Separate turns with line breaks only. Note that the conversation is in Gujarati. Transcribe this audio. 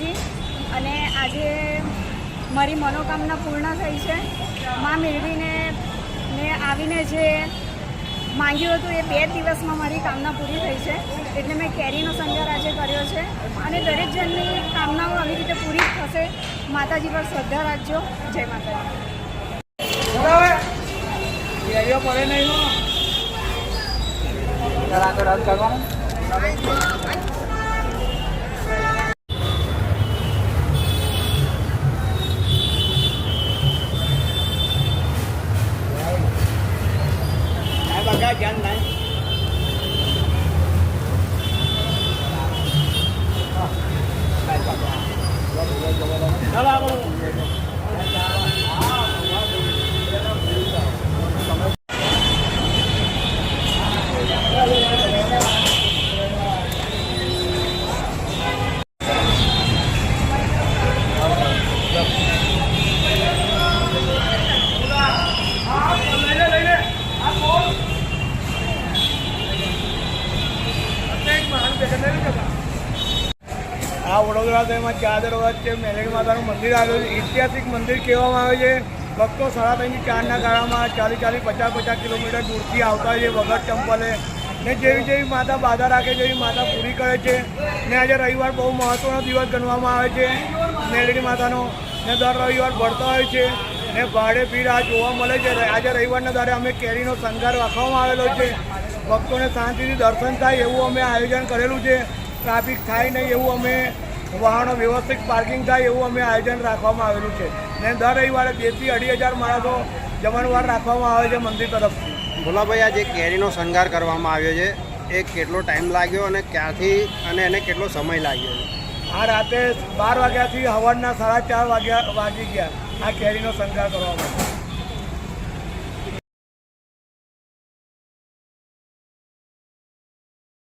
માતાજી અને આજે મારી મનોકામના પૂર્ણ થઈ છે. માં મેળવીને ને આવીને જે માંગ્યું હતું એ 2 દિવસમાં મારી કામના પૂરી થઈ છે. એટલે મેં કેરીનો શણગાર આજે કર્યો છે અને દરેક જણની કામનાઓ આવી રીતે પૂરી થશે. માતાજી પર શ્રદ્ધા રાખજો. જય માતાજી.
ધ્યાન નહીં. આ વડોદરા શહેરમાં ચાદર વચ્ચે મેલડી માતાનું મંદિર આવેલું છે. ઐતિહાસિક મંદિર કહેવામાં આવે છે. ભક્તો 3:30 થી 4ના ગાળામાં 40-50 કિલોમીટર દૂરથી આવતા હોય છે વગર ચંપલે. ને જેવી માતા બાધા રાખે છે એવી માતા પૂરી કરે છે. ને આજે રવિવાર બહુ મહત્ત્વનો દિવસ ગણવામાં આવે છે મેલડી માતાનો. ને દર રવિવાર ભરતા હોય છે ને ભાડે ભીડ આ જોવા મળે છે. આજે રવિવારના દાડે અમે કેરીનો શણગાર રાખવામાં આવેલો છે. ભક્તોને શાંતિથી દર્શન થાય એવું અમે આયોજન કરેલું છે. ટ્રાફિક થાય નહીં એવું અમે વાહનો વ્યવસ્થિત પાર્કિંગ થાય એવું અમે આયોજન રાખવામાં આવેલું છે. ને દર રવિવારે 2,000 થી 2,500 માણસો જમણવાર રાખવામાં આવે છે મંદિર તરફથી.
ભોલાભાઈ, આ જે કેરીનો શણગાર કરવામાં આવ્યો છે એ કેટલો ટાઈમ લાગ્યો અને ક્યાંથી અને એને કેટલો સમય લાગ્યો છે?
આ રાતે 12 વાગ્યાથી સવારના 4:30 વાગી ગયા આ કેરીનો શણગાર કરવામાં.